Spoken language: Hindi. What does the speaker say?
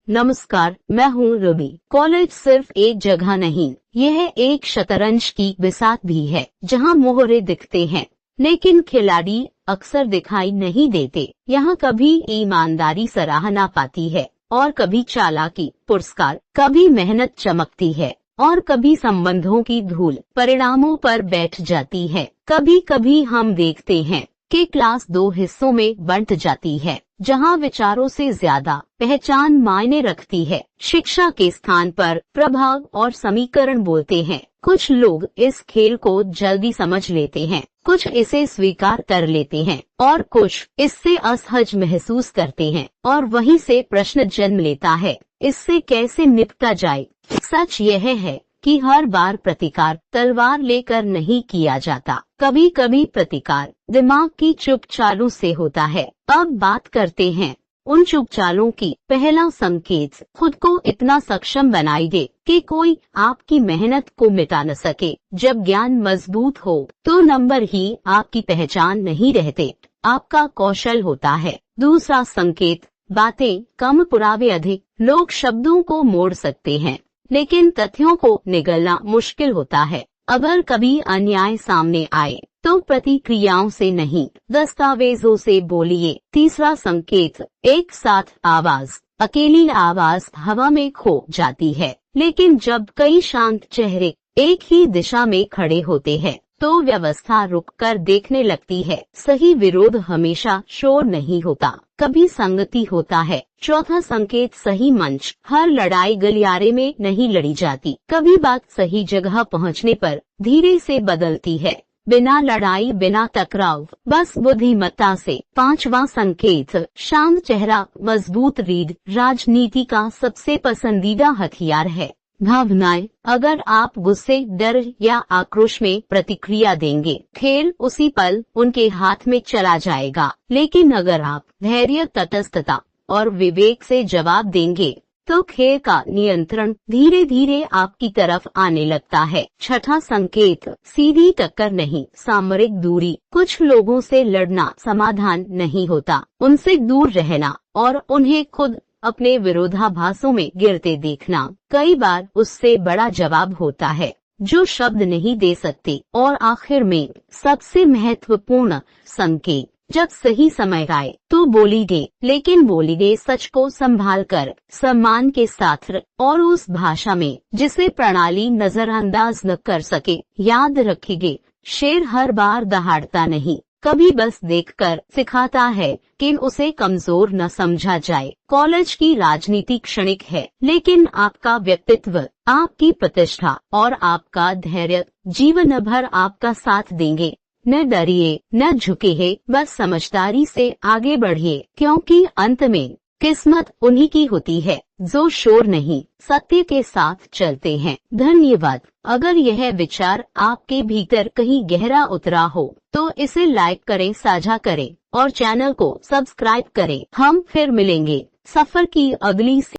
नमस्कार, मैं हूँ रवि। कॉलेज सिर्फ एक जगह नहीं, यह एक शतरंज की बिसात भी है जहाँ मोहरे दिखते हैं लेकिन खिलाड़ी अक्सर दिखाई नहीं देते। यहाँ कभी ईमानदारी सराहना पाती है और कभी चालाकी पुरस्कार, कभी मेहनत चमकती है और कभी संबंधों की धूल परिणामों पर बैठ जाती है। कभी कभी हम देखते हैं कि क्लास दो हिस्सों में बंट जाती है, जहां विचारों से ज्यादा पहचान मायने रखती है। शिक्षा के स्थान पर प्रभाव और समीकरण बोलते हैं। कुछ लोग इस खेल को जल्दी समझ लेते हैं, कुछ इसे स्वीकार कर लेते हैं और कुछ इससे असहज महसूस करते हैं। और वहीं से प्रश्न जन्म लेता है, इससे कैसे निपटा जाए। सच यह है कि हर बार प्रतिकार तलवार लेकर नहीं किया जाता। कभी कभी प्रतिकार दिमाग की चुप चालों से होता है। अब बात करते हैं उन चुप चालों की। पहला संकेत, खुद को इतना सक्षम बनाई दे कि कोई आपकी मेहनत को मिटा न सके। जब ज्ञान मजबूत हो तो नंबर ही आपकी पहचान नहीं रहते, आपका कौशल होता है। दूसरा संकेत, बातें कम पुरावे अधिक। लोग शब्दों को मोड़ सकते हैं लेकिन तथ्यों को निगलना मुश्किल होता है। अगर कभी अन्याय सामने आए तो प्रतिक्रियाओं से नहीं, दस्तावेजों से बोलिए। तीसरा संकेत, एक साथ आवाज। अकेली आवाज हवा में खो जाती है, लेकिन जब कई शांत चेहरे एक ही दिशा में खड़े होते हैं तो व्यवस्था रुककर देखने लगती है। सही विरोध हमेशा शोर नहीं होता, कभी संगति होता है। चौथा संकेत, सही मंच। हर लड़ाई गलियारे में नहीं लड़ी जाती, कभी बात सही जगह पहुंचने पर धीरे से बदलती है, बिना लड़ाई बिना टकराव, बस बुद्धिमत्ता से। पांचवा संकेत, शांत चेहरा मजबूत रीढ़। राजनीति का सबसे पसंदीदा हथियार है भावनाएं। अगर आप गुस्से, डर या आक्रोश में प्रतिक्रिया देंगे, खेल उसी पल उनके हाथ में चला जाएगा। लेकिन अगर आप धैर्य, तटस्थता और विवेक से जवाब देंगे तो खेल का नियंत्रण धीरे धीरे आपकी तरफ आने लगता है। छठा संकेत, सीधी टक्कर नहीं, सामरिक दूरी। कुछ लोगों से लड़ना समाधान नहीं होता, उनसे दूर रहना और उन्हें खुद अपने विरोधाभासों में गिरते देखना कई बार उससे बड़ा जवाब होता है जो शब्द नहीं दे सकते। और आखिर में सबसे महत्वपूर्ण संकेत, जब सही समय आए तो बोली दे, लेकिन बोली दे सच को संभाल कर, सम्मान के साथ और उस भाषा में जिसे प्रणाली नजरअंदाज न कर सके। याद रखिए, शेर हर बार दहाड़ता नहीं, कभी बस देखकर सिखाता है कि उसे कमजोर न समझा जाए। कॉलेज की राजनीति क्षणिक है, लेकिन आपका व्यक्तित्व, आपकी प्रतिष्ठा और आपका धैर्य जीवन भर आपका साथ देंगे। न डरिए, न झुकिए, बस समझदारी से आगे बढ़िए, क्योंकि अंत में किस्मत उन्हीं की होती है जो शोर नहीं, सत्य के साथ चलते हैं। धन्यवाद। अगर यह विचार आपके भीतर कहीं गहरा उतरा हो तो इसे लाइक करें, साझा करें और चैनल को सब्सक्राइब करें। हम फिर मिलेंगे सफर की अगली